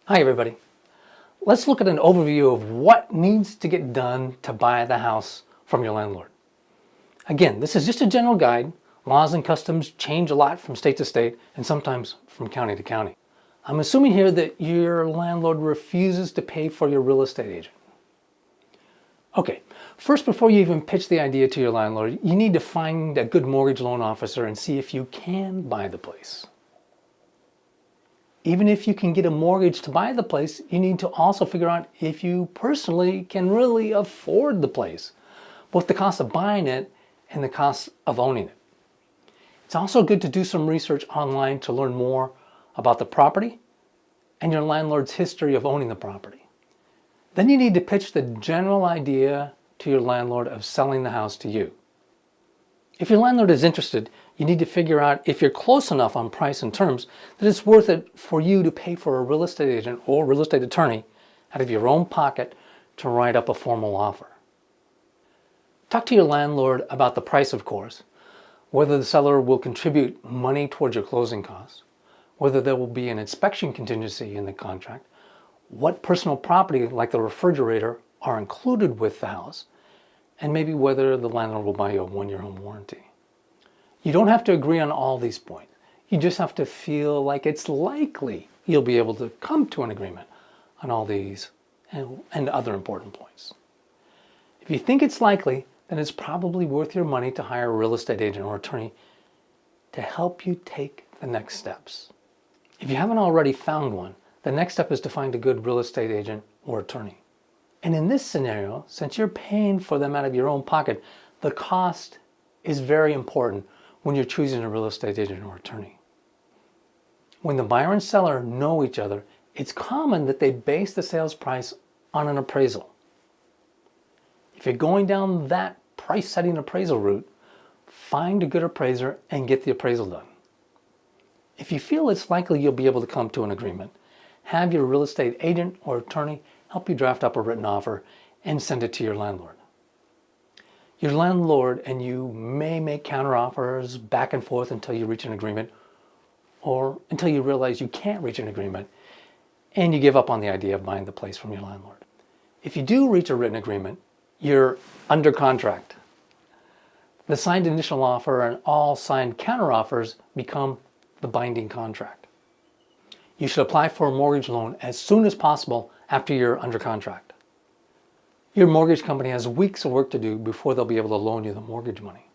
Hi everybody. Let's look at an overview of what needs to get done to buy the house from your landlord. Again, this is just a general guide. Laws and customs change a lot from state to state and sometimes from county to county. I'm assuming here that your landlord refuses to pay for your real estate agent. Okay, first, before you even pitch the idea to your landlord, you need to find a good mortgage loan officer and see if you can buy the place. Even if you can get a mortgage to buy the place, you need to also figure out if you personally can really afford the place, both the cost of buying it and the cost of owning it. It's also good to do some research online to learn more about the property and your landlord's history of owning the property. Then you need to pitch the general idea to your landlord of selling the house to you. If your landlord is interested, you need to figure out if you're close enough on price and terms that it's worth it for you to pay for a real estate agent or real estate attorney out of your own pocket to write up a formal offer. Talk to your landlord about the price, of course, whether the seller will contribute money towards your closing costs, whether there will be an inspection contingency in the contract, what personal property like the refrigerator are included with the house, and maybe whether the landlord will buy you a 1-year home warranty. You don't have to agree on all these points. You just have to feel like it's likely you'll be able to come to an agreement on all these and other important points. If you think it's likely, then it's probably worth your money to hire a real estate agent or attorney to help you take the next steps. If you haven't already found one, the next step is to find a good real estate agent or attorney. And in this scenario, since you're paying for them out of your own pocket, the cost is very important when you're choosing a real estate agent or attorney. When the buyer and seller know each other, it's common that they base the sales price on an appraisal. If you're going down that price-setting appraisal route, find a good appraiser and get the appraisal done. If you feel it's likely you'll be able to come to an agreement, have your real estate agent or attorney help you draft up a written offer and send it to your landlord. Your landlord and you may make counteroffers back and forth until you reach an agreement, or until you realize you can't reach an agreement and you give up on the idea of buying the place from your landlord. If you do reach a written agreement, you're under contract. The signed initial offer and all signed counteroffers become the binding contract. You should apply for a mortgage loan as soon as possible after you're under contract. Your mortgage company has weeks of work to do before they'll be able to loan you the mortgage money.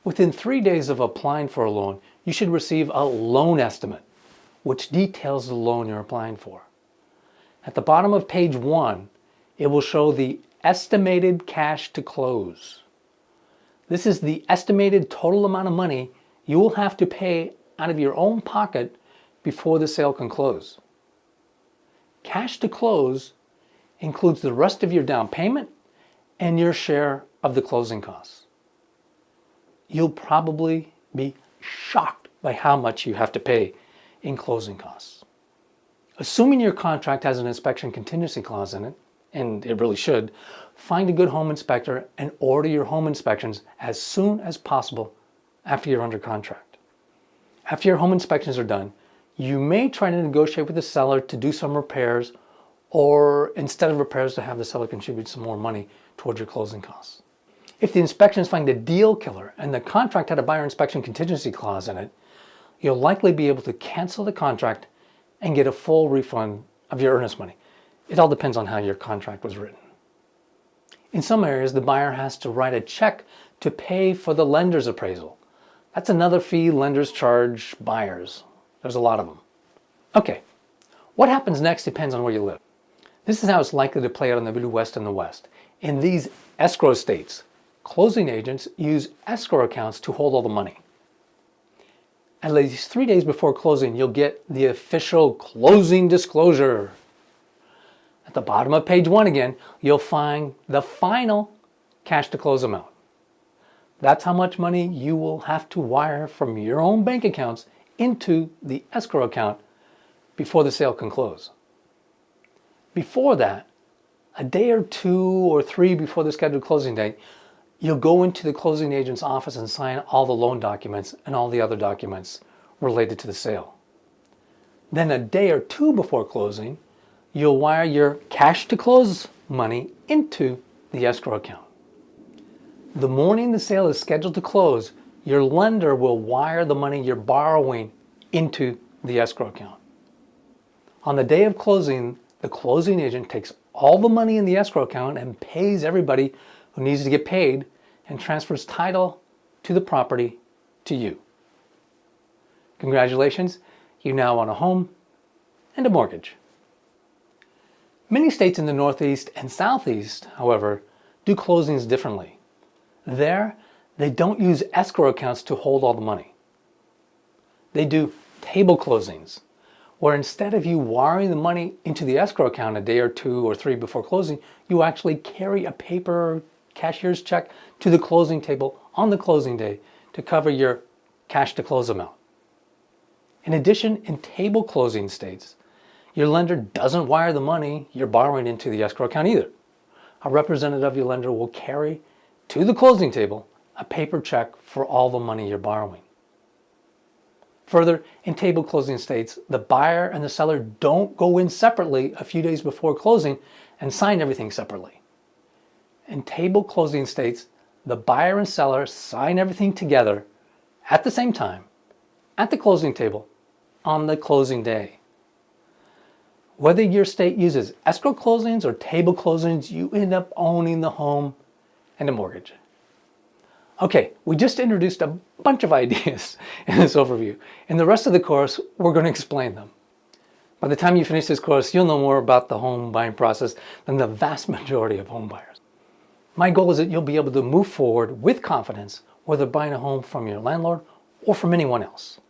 Within 3 days of applying for a loan, you should receive a loan estimate, which details the loan you're applying for. At the bottom of page 1, it will show the estimated cash to close. This is the estimated total amount of money you will have to pay out of your own pocket before the sale can close. Cash to close includes the rest of your down payment and your share of the closing costs. You'll probably be shocked by how much you have to pay in closing costs. Assuming your contract has an inspection contingency clause in it, and it really should, find a good home inspector and order your home inspections as soon as possible after you're under contract. After your home inspections are done, you may try to negotiate with the seller to do some repairs, or instead of repairs to have the seller contribute some more money towards your closing costs. If the inspections find a deal killer and the contract had a buyer inspection contingency clause in it, you'll likely be able to cancel the contract and get a full refund of your earnest money. It all depends on how your contract was written. In some areas, the buyer has to write a check to pay for the lender's appraisal. That's another fee lenders charge buyers. There's a lot of them. Okay, what happens next depends on where you live. This is how it's likely to play out in the Midwest and the West. In these escrow states, closing agents use escrow accounts to hold all the money. At least 3 days before closing, you'll get the official closing disclosure. At the bottom of page 1 again, you'll find the final cash to close amount. That's how much money you will have to wire from your own bank accounts into the escrow account before the sale can close. Before that, a day or 2 or 3 before the scheduled closing date, you'll go into the closing agent's office and sign all the loan documents and all the other documents related to the sale. Then a day or two before closing, you'll wire your cash to close money into the escrow account. The morning the sale is scheduled to close, your lender will wire the money you're borrowing into the escrow account. On the day of closing, the closing agent takes all the money in the escrow account and pays everybody who needs to get paid and transfers title to the property to you. Congratulations, you now own a home and a mortgage. Many states in the Northeast and Southeast, however, do closings differently. There, they don't use escrow accounts to hold all the money. They do table closings, where instead of you wiring the money into the escrow account a day or two or three before closing, you actually carry a paper cashier's check to the closing table on the closing day to cover your cash to close amount. In addition, in table closing states, your lender doesn't wire the money you're borrowing into the escrow account either. A representative of your lender will carry to the closing table a paper check for all the money you're borrowing. Further, in table closing states, the buyer and the seller don't go in separately a few days before closing and sign everything separately. In table closing states, the buyer and seller sign everything together at the same time, at the closing table, on the closing day. Whether your state uses escrow closings or table closings, you end up owning the home and a mortgage. Okay, we just introduced a bunch of ideas in this overview. In the rest of the course, we're going to explain them. By the time you finish this course, you'll know more about the home buying process than the vast majority of home buyers. My goal is that you'll be able to move forward with confidence, whether buying a home from your landlord or from anyone else.